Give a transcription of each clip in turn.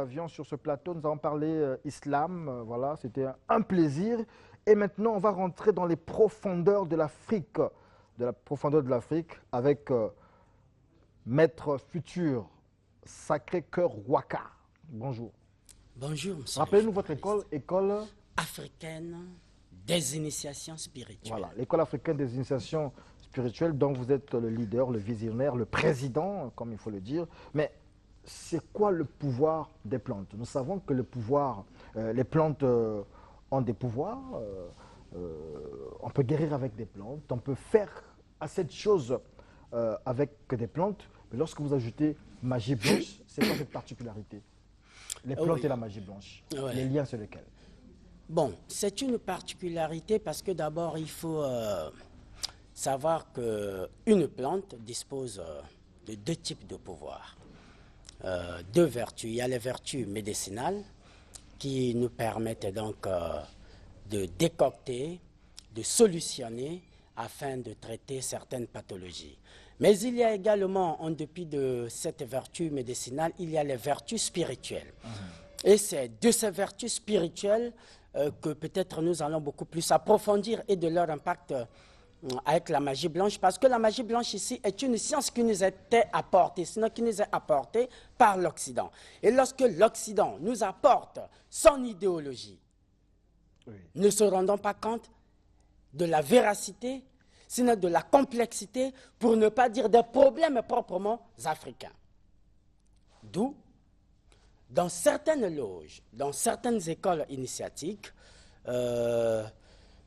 avions sur ce plateau. Nous avons parlé islam, voilà, c'était un plaisir. Et maintenant, on va rentrer dans les profondeurs de l'Afrique, avec Maître Futur, Sacré-Cœur Ouaka. Bonjour. Bonjour, monsieur. Rappelez-nous votre école, école africaine des initiations spirituelles. Voilà, l'école africaine des initiations spirituelles, dont vous êtes le leader, le visionnaire, le président, comme il faut le dire. Mais c'est quoi le pouvoir des plantes? Nous savons que le pouvoir, les plantes ont des pouvoirs. On peut guérir avec des plantes, on peut faire assez de choses avec des plantes. Mais lorsque vous ajoutez magie blanche, c'est quoi cette particularité? Les plantes et la magie blanche, les liens sur lesquels? Bon, c'est une particularité parce que d'abord, il faut savoir qu'une plante dispose de deux types de pouvoirs, deux vertus. Il y a les vertus médicinales qui nous permettent donc de décocter, de solutionner afin de traiter certaines pathologies. Mais il y a également, en dépit de cette vertu médicinale, il y a les vertus spirituelles. Et c'est de ces vertus spirituelles que peut-être nous allons beaucoup plus approfondir et de leur impact avec la magie blanche, parce que la magie blanche ici est une science qui nous était apportée, sinon qui nous est apportée par l'Occident. Et lorsque l'Occident nous apporte son idéologie, ne se rendant pas compte de la véracité, sinon de la complexité, pour ne pas dire des problèmes proprement africains. D'où, dans certaines loges, dans certaines écoles initiatiques,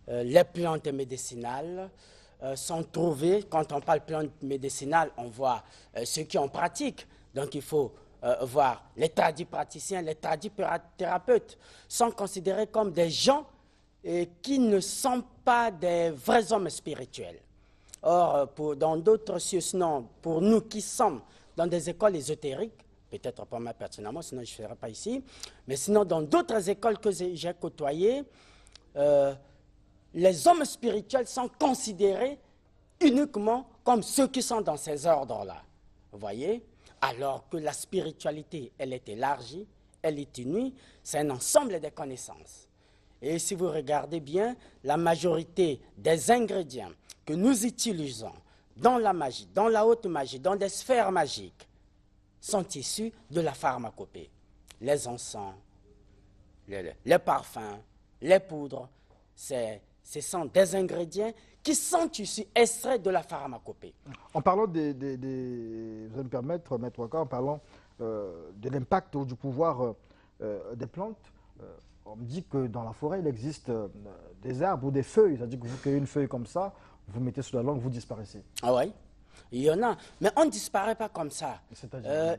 les plantes médicinales sont trouvées. Quand on parle plantes médicinales, on voit ceux qui en pratiquent. Donc il faut voir les tradipraticiens, les tradithérapeutes sont considérés comme des gens qui ne sont pas des vrais hommes spirituels. Or, dans d'autres cieux, sinon, pour nous qui sommes dans des écoles ésotériques, peut-être pas moi personnellement, sinon je ne ferai pas ici, mais sinon dans d'autres écoles que j'ai côtoyées, les hommes spirituels sont considérés uniquement comme ceux qui sont dans ces ordres-là. Vous voyez? Alors que la spiritualité, elle est élargie, elle est unie, c'est un ensemble des connaissances. Et si vous regardez bien, la majorité des ingrédients que nous utilisons dans la magie, dans la haute magie, dans des sphères magiques, sont issus de la pharmacopée. Les encens, les parfums, les poudres, ce sont des ingrédients qui sont issus, extraits de la pharmacopée. En parlant vous allez me permettre, Maître Ouaka, en parlant de l'impact ou du pouvoir des plantes, on me dit que dans la forêt, il existe des arbres ou des feuilles. C'est-à-dire que vous cueillez une feuille comme ça, vous mettez sous la langue, vous disparaissez. Ah oui, il y en a. Mais on ne disparaît pas comme ça.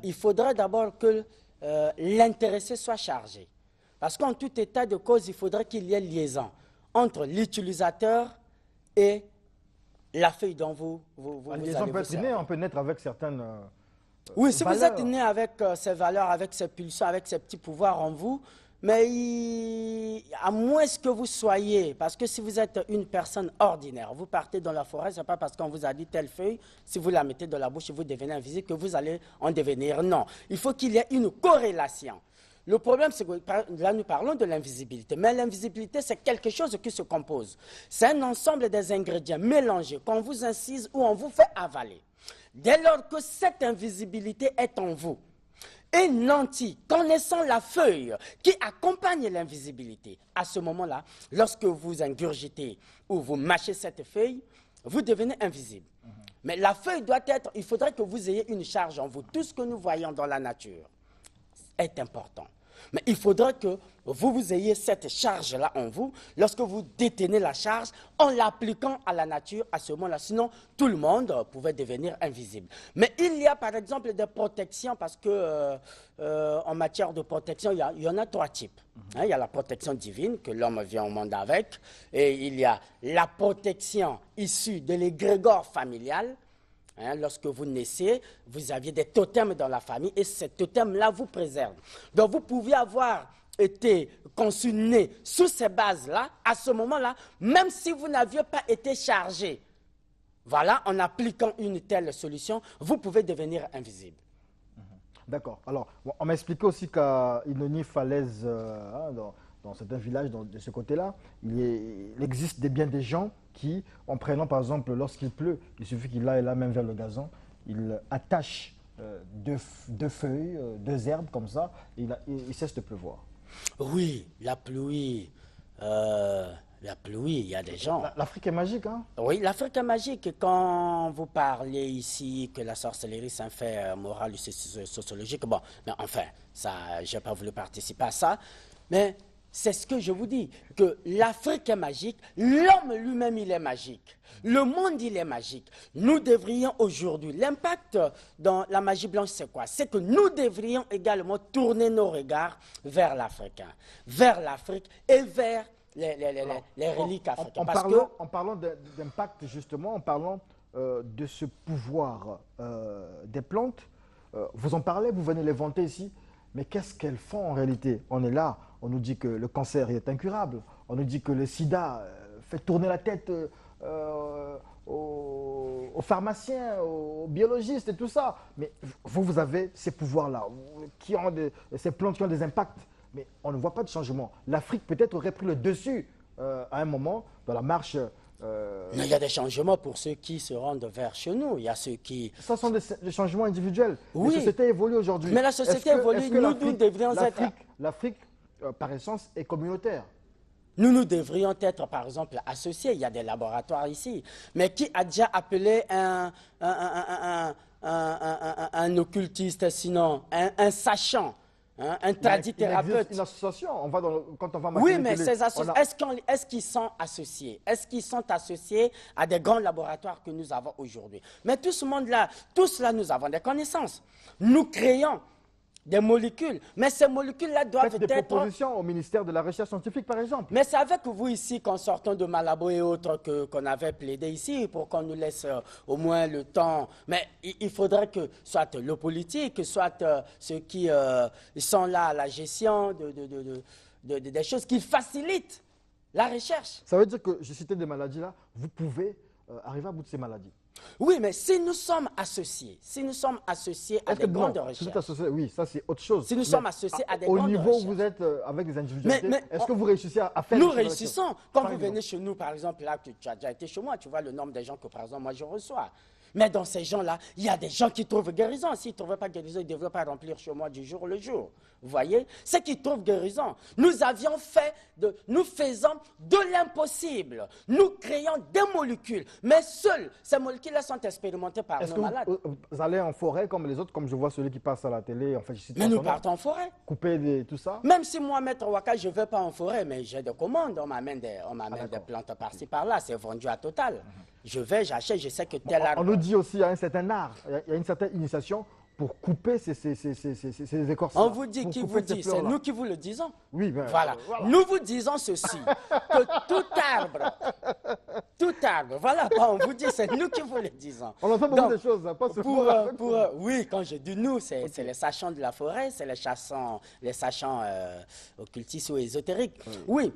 Il faudrait d'abord que l'intéressé soit chargé. Parce qu'en tout état de cause, il faudrait qu'il y ait liaison entre l'utilisateur et la feuille dont vous la liaison peut être innée, on peut naître avec certaines oui, si valeurs. Vous êtes né avec ces valeurs, avec ces pulsions, avec ces petits pouvoirs en vous, mais à moins que vous soyez, parce que si vous êtes une personne ordinaire, vous partez dans la forêt, ce n'est pas parce qu'on vous a dit telle feuille, si vous la mettez dans la bouche et vous devenez invisible, que vous allez en devenir. Non, il faut qu'il y ait une corrélation. Le problème, c'est que là, nous parlons de l'invisibilité. Mais l'invisibilité, c'est quelque chose qui se compose. C'est un ensemble des ingrédients mélangés qu'on vous incise ou on vous fait avaler. Dès lors que cette invisibilité est en vous, et nanti, connaissant la feuille qui accompagne l'invisibilité, à ce moment-là, lorsque vous ingurgitez ou vous mâchez cette feuille, vous devenez invisible. Mais la feuille doit être, il faudrait que vous ayez une charge en vous. Tout ce que nous voyons dans la nature est important. Mais il faudrait que vous ayez cette charge-là en vous, lorsque vous détenez la charge, en l'appliquant à la nature à ce moment-là. Sinon, tout le monde pouvait devenir invisible. Mais il y a par exemple des protections, parce que en matière de protection, il y en a trois types. Il y a la protection divine, que l'homme vient au monde avec, et il y a la protection issue de l'égrégore familial. Lorsque vous naissez, vous aviez des totems dans la famille et ces totems-là vous préservent. Donc vous pouviez avoir été conçu né sous ces bases-là, à ce moment-là, même si vous n'aviez pas été chargé. Voilà, en appliquant une telle solution, vous pouvez devenir invisible. D'accord. Alors, bon, on m'a expliqué aussi qu'à Inoni Falaise, dans certains villages de ce côté-là, il existe bien des gens qui, en prenant par exemple, lorsqu'il pleut, il suffit qu'il aille là même vers le gazon, il attache deux feuilles, deux herbes comme ça, et il cesse de pleuvoir. Oui, la pluie, il y a des gens. L'Afrique est magique, hein? Oui, l'Afrique est magique. Quand vous parlez ici que la sorcellerie, c'est un fait moral ou sociologique, bon, mais enfin, ça, je n'ai pas voulu participer à ça. Mais c'est ce que je vous dis, que l'Afrique est magique, l'homme lui-même, il est magique. Le monde, il est magique. Nous devrions aujourd'hui, l'impact dans la magie blanche, c'est quoi? C'est que nous devrions également tourner nos regards vers l'Africain, vers l'Afrique et vers les reliques africaines. En parlant d'impact, justement, en parlant de ce pouvoir des plantes, vous en parlez, vous venez les vanter ici, mais qu'est-ce qu'elles font en réalité? On est là, on nous dit que le cancer est incurable, on nous dit que le sida fait tourner la tête aux pharmaciens, aux biologistes et tout ça. Mais vous avez ces pouvoirs-là, ces plantes qui ont des impacts. Mais on ne voit pas de changement. L'Afrique peut-être aurait pris le dessus à un moment dans la marche. Mais il y a des changements pour ceux qui se rendent vers chez nous. Il y a ceux qui... Ça sont des changements individuels. Oui. La société évolue aujourd'hui. Mais la société évolue, nous devrions être... L'Afrique, par essence, est communautaire. Nous devrions être, par exemple, associés. Il y a des laboratoires ici. Mais qui a déjà appelé un occultiste, sinon un sachant? Un tradithérapeute. Une association, quand on va oui, mais ces associations, est-ce qu'ils sont associés? Est-ce qu'ils sont associés à des grands laboratoires que nous avons aujourd'hui? Mais tout ce monde-là, tous là, nous avons des connaissances. Nous créons des molécules, mais ces molécules-là doivent être... des propositions au ministère de la Recherche scientifique, par exemple. Mais c'est avec vous ici qu'en sortant de Malabo et autres qu'on avait plaidé ici pour qu'on nous laisse au moins le temps. Mais il faudrait que soit le politique, soit ceux qui sont là à la gestion des choses qui facilitent la recherche. Ça veut dire que, je citais des maladies là, vous pouvez arriver à bout de ces maladies. Oui, mais si nous sommes associés à des grandes recherches. Oui, ça c'est autre chose. Si nous sommes associés à des grandes recherches. Au niveau où vous êtes avec des individualités, est-ce que vous réussissez à faire... Nous réussissons. Quand vous venez chez nous, par exemple, là, tu as déjà été chez moi, tu vois le nombre de gens que, par exemple, moi je reçois. Mais dans ces gens-là, il y a des gens qui trouvent guérison. S'ils ne trouvaient pas guérison, ils ne devraient pas remplir chez moi du jour le jour. Vous voyez? C'est qu'ils trouvent guérison. Nous faisons de l'impossible. Nous créons des molécules. Mais seules ces molécules-là sont expérimentées par nos malades. Est-ce que vous allez en forêt comme les autres, comme je vois celui qui passe à la télé, enfin, je cite mais nous partons en forêt. Couper tout ça? Même si moi, Maître Waka, je ne vais pas en forêt, mais j'ai des commandes. On m'amène des plantes par-ci, par-là. C'est vendu à Total. Je vais, j'achète, je sais que tel arbre... On nous dit aussi qu'il y a un certain art, il y a une certaine initiation pour couper ces écorces. On vous dit, qui vous dit? C'est nous qui vous le disons. Oui, ben, voilà. Nous vous disons ceci, que tout arbre, voilà, on vous dit, c'est nous qui vous le disons. On entend beaucoup de choses, pas ce oui, quand je dis nous, c'est les sachants de la forêt, c'est les sachants occultistes ou ésotériques. Oui.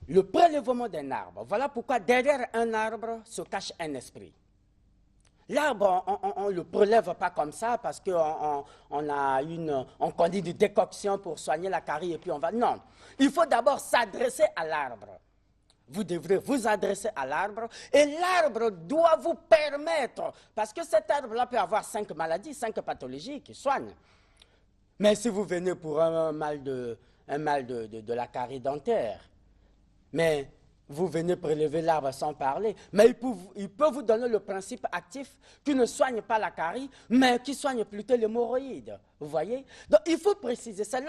Le prélèvement d'un arbre. Voilà pourquoi derrière un arbre se cache un esprit. L'arbre, on ne le prélève pas comme ça parce on connaît une décoction pour soigner la carie et puis on va... Non, il faut d'abord s'adresser à l'arbre. Vous devrez vous adresser à l'arbre et l'arbre doit vous permettre, parce que cet arbre-là peut avoir 5 maladies, 5 pathologies qui soignent. Mais si vous venez pour un mal de la carie dentaire, mais vous venez prélever l'arbre sans parler. Mais il peut vous donner le principe actif qui ne soigne pas la carie, mais qui soigne plutôt l'hémorroïde. Vous voyez? Donc, il faut préciser. C'est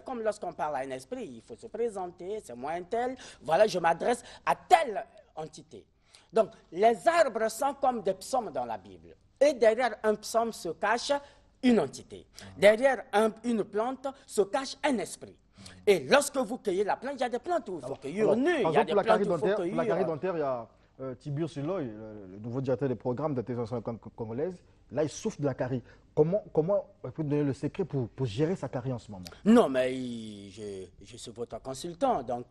comme lorsqu'on parle à un esprit. Il faut se présenter, c'est moi un tel. Voilà, je m'adresse à telle entité. Donc, les arbres sont comme des psaumes dans la Bible. Et derrière un psaume se cache une entité. Derrière une plante se cache un esprit. Et lorsque vous cueillez la plante, il y a des plantes où il faut cueillir nu. Il y a des plantes où il faut cueillir... La carie dentaire, il y a Tibur Suloy, le nouveau directeur des programmes d'intelligence congolaise, Là, il souffre de la carie. Comment on peut donner le secret pour gérer sa carie en ce moment? Non, mais je suis votre consultant, donc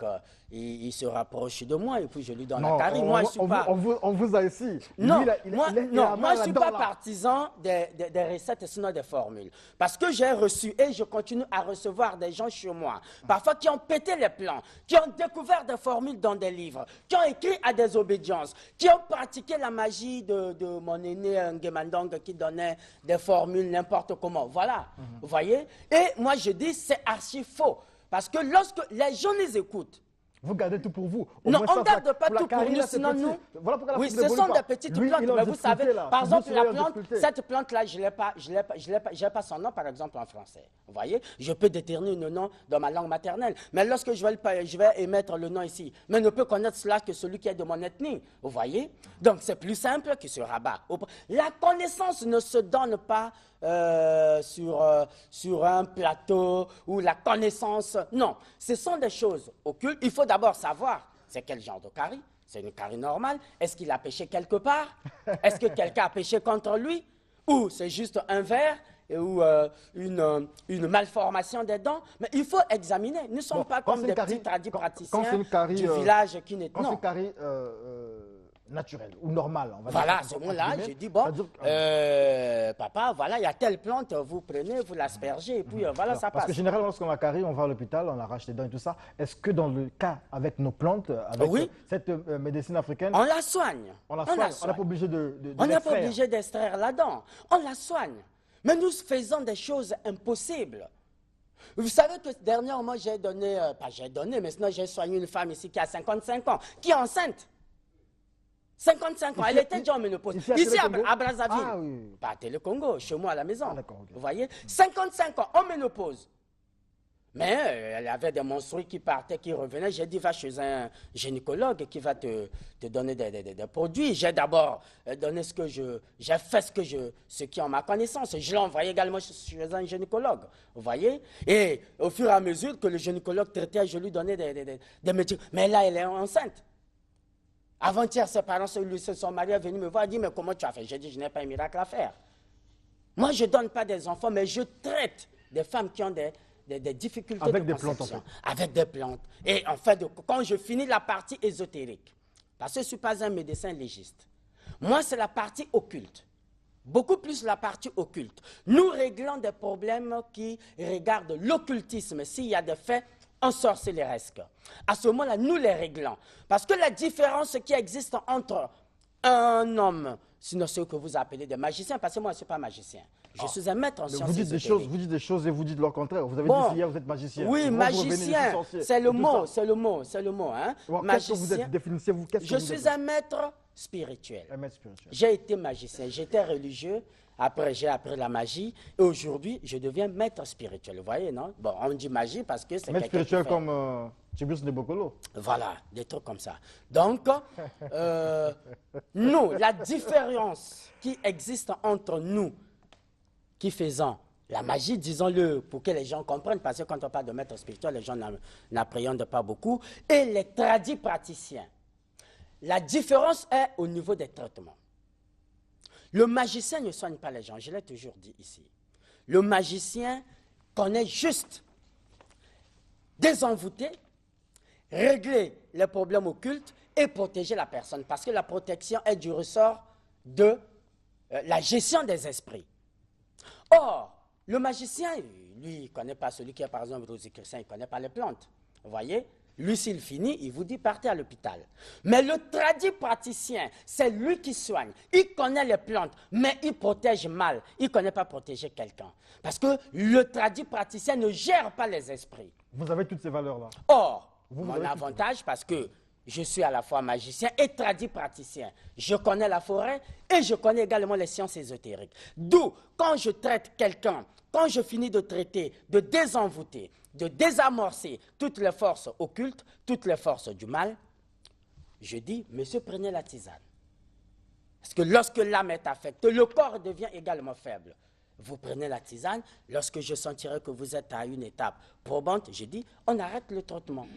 il se rapproche de moi et puis je lui donne la Non, carie. Moi, je suis pas... on vous a ici. Non, Lui, moi, il a moi je ne suis pas là. partisan des recettes, sinon des formules. Parce que j'ai reçu et je continue à recevoir des gens chez moi, parfois qui ont pété les plans, qui ont découvert des formules dans des livres, qui ont écrit à des obédiences, qui ont pratiqué la magie de mon aîné Ngemandong qui donnait des formules n'importe comment. Voilà, vous voyez? Et moi je dis c'est archi faux. Parce que lorsque les gens les écoutent, Vous gardez tout pour vous. non, on ne garde pas tout pour nous, sinon nous... Voilà pourquoi oui, ce sont des petites plantes, mais vous savez, par exemple, la plante, cette plante-là, je n'ai pas son nom, par exemple, en français. Vous voyez, je peux déterminer le nom dans ma langue maternelle, mais lorsque je vais émettre le nom ici, mais ne peut connaître cela que celui qui est de mon ethnie. Vous voyez, donc c'est plus simple que ce rabat. La connaissance ne se donne pas sur un plateau ou la connaissance. Non, ce sont des choses occultes. Il faut d'abord savoir c'est quel genre de carie. C'est une carie normale. Est-ce qu'il a péché quelque part? Est-ce que quelqu'un a péché contre lui? Ou c'est juste un verre ou une malformation des dents? Mais il faut examiner. Nous ne sommes pas comme des petits tradis praticiens du village qui n'est... Quand c'est une carie naturelle ou normale, on va dire. Voilà, à ce moment-là, j'ai dit, bon, papa, voilà, il y a telle plante, vous prenez, vous l'aspergez, et puis voilà, ça passe. Parce que généralement, lorsqu'on a carie, on va à l'hôpital, on arrache les dents et tout ça. Est-ce que dans le cas avec nos plantes, avec cette médecine africaine, on la soigne. On n'est pas obligé de on n'est pas obligé d'extraire la dent. On la soigne. Mais nous faisons des choses impossibles. Vous savez que dernièrement, j'ai donné, pas j'ai donné, mais sinon j'ai soigné une femme ici qui a 55 ans, qui est enceinte. 55 ans, elle était déjà en ménopause. Ici à Brazzaville. Ah, oui. Pas à Télé-Congo, chez moi à la maison. Ah, d'accord, okay. Vous voyez, 55 ans en ménopause. Mais elle avait des menstrues qui partaient, qui revenaient. J'ai dit, va chez un gynécologue qui va te donner des produits. J'ai d'abord donné j'ai fait ce qui est en ma connaissance. Je l'ai envoyé également chez un gynécologue. Vous voyez? Et au fur et à mesure que le gynécologue traitait, je lui donnais des médicaments. Mais là, elle est enceinte. Avant-hier, ses parents, son mari est venu me voir et dit, mais comment tu as fait? J'ai dit, je n'ai pas un miracle à faire. Moi, je ne donne pas des enfants, mais je traite des femmes qui ont des difficultés avec de des conception. plantes, en fait. Avec des plantes. Et en fait, quand je finis la partie ésotérique, parce que je ne suis pas un médecin légiste, moi, c'est la partie occulte. Beaucoup plus la partie occulte. Nous réglons des problèmes qui regardent l'occultisme. S'il y a des faits en sorcelleresque. À ce moment-là, nous les réglons. Parce que la différence qui existe entre un homme, sinon ce que vous appelez des magiciens, parce que moi, je ne suis pas magicien. Je suis un maître en sciences ésotériques. Vous dites des choses et vous dites le contraire. Vous avez dit hier, vous êtes magicien. Oui, magicien, c'est le mot, Hein? Qu'est-ce que vous êtes? Définissez-vous. Je suis un maître spirituel. Un maître spirituel. J'ai été magicien, j'étais religieux. Après, j'ai appris la magie et aujourd'hui, je deviens maître spirituel. Vous voyez, non? Bon, on dit magie parce que c'est maître spirituel comme Tiburce de Bokolo. Voilà, des trucs comme ça. Donc, nous, la différence qui existe entre nous qui faisons la magie, disons-le, pour que les gens comprennent, parce que quand on parle de maître spirituel, les gens n'appréhendent pas beaucoup, et les tradis praticiens. La différence est au niveau des traitements. Le magicien ne soigne pas les gens, je l'ai toujours dit ici. Le magicien connaît juste désenvoûter, régler les problèmes occultes et protéger la personne. Parce que la protection est du ressort de la gestion des esprits. Or, le magicien, lui, il ne connaît pas celui qui est par exemple rosicrucien, il ne connaît pas les plantes. Vous voyez? Lui, s'il finit, il vous dit partez à l'hôpital. Mais le tradit praticien, c'est lui qui soigne. Il connaît les plantes, mais il protège mal. Il ne connaît pas protéger quelqu'un. Parce que le tradit praticien ne gère pas les esprits. Vous avez toutes ces valeurs-là. Or, mon avantage, parce que je suis à la fois magicien et tradit praticien. Je connais la forêt et je connais également les sciences ésotériques. D'où, quand je traite quelqu'un, quand je finis de traiter, de désenvoûter, de désamorcer toutes les forces occultes, toutes les forces du mal, je dis, monsieur, prenez la tisane. Parce que lorsque l'âme est affectée, le corps devient également faible. Vous prenez la tisane, lorsque je sentirai que vous êtes à une étape probante, je dis, on arrête le traitement.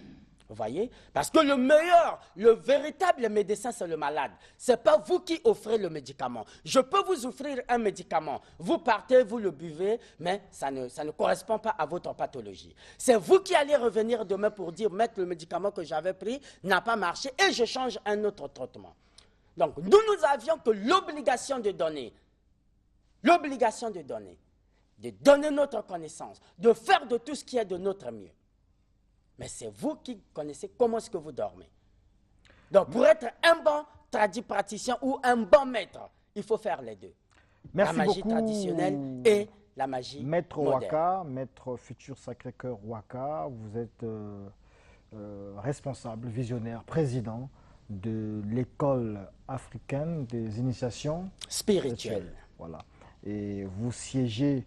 Vous voyez? Parce que le meilleur, le véritable médecin, c'est le malade. Ce n'est pas vous qui offrez le médicament. Je peux vous offrir un médicament. Vous partez, vous le buvez, mais ça ne correspond pas à votre pathologie. C'est vous qui allez revenir demain pour dire, maître, le médicament que j'avais pris n'a pas marché et je change un autre traitement. Donc, nous avions que l'obligation de donner notre connaissance, de faire de tout ce qui est de notre mieux. Mais c'est vous qui connaissez comment est-ce que vous dormez. Donc, pour être un bon praticien ou un bon maître, il faut faire les deux. Merci la magie beaucoup, traditionnelle et la magie Maître moderne. Ouaka, Maître futur Sacré-Cœur Ouaka, vous êtes responsable, visionnaire, président de l'école africaine des initiations Spirituelle. Voilà. Et vous siégez,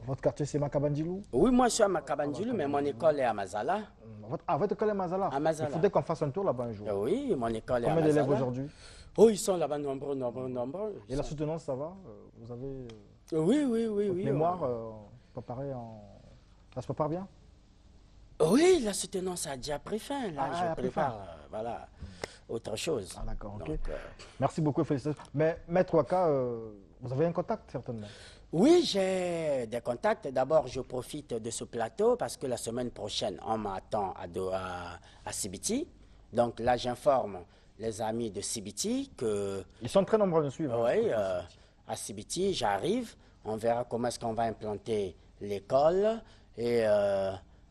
votre quartier c'est Makabandilou? Oui, moi je suis à Makabandilou, mais mon école est à Mazala. Votre école est à Mazala? À Mazala. Il faudrait qu'on fasse un tour là-bas un jour. Oui, mon école est à Combien Mazala. d'élèves aujourd'hui? Oh, ils sont là-bas nombreux. Et la soutenance, ça va? Vous avez Oui. mémoire préparée ça se prépare bien? Oui, la soutenance a déjà pris fin. Là, Ah, je prépare voilà, autre chose. Ah d'accord, ok. Donc, merci beaucoup, félicitations. Mais Maître Ouaka, vous avez un contact certainement? oui, j'ai des contacts. D'abord, je profite de ce plateau parce que la semaine prochaine, on m'attend à Sibiti. Donc là, j'informe les amis de Sibiti que... Ils sont très nombreux à nous suivre. Oui, à Sibiti, j'arrive. On verra comment est-ce qu'on va implanter l'école et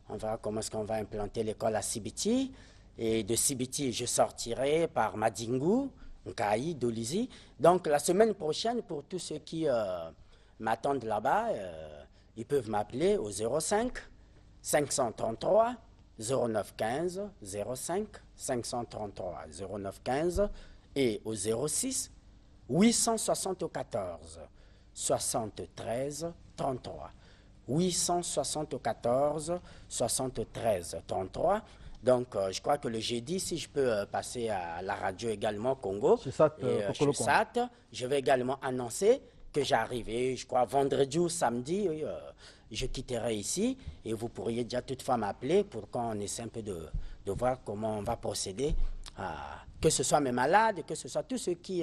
on verra comment est-ce qu'on va implanter l'école à Sibiti. Et de Sibiti, je sortirai par Madingu, Nkaï, Dolizi. Donc la semaine prochaine, pour tous ceux qui m'attendent là-bas, ils peuvent m'appeler au 05 533 0915 05 533 0915 et au 06 874 73 33. 874 73 33. Donc, je crois que le jeudi, si je peux passer à la radio également, Congo, je vais également annoncer que j'arrive. Et je crois vendredi ou samedi, je quitterai ici et vous pourriez déjà toutefois m'appeler pour qu'on essaie un peu de voir comment on va procéder, que ce soit mes malades, que ce soit tous ceux qui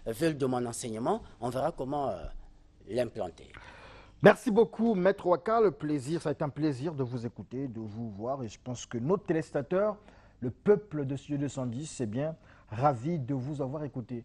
veulent de mon enseignement, on verra comment l'implanter. Merci beaucoup, Maître Ouaka. Ça a été un plaisir de vous écouter, de vous voir. Et je pense que nos téléspectateurs, le peuple de Studio 210, c'est bien ravi de vous avoir écouté.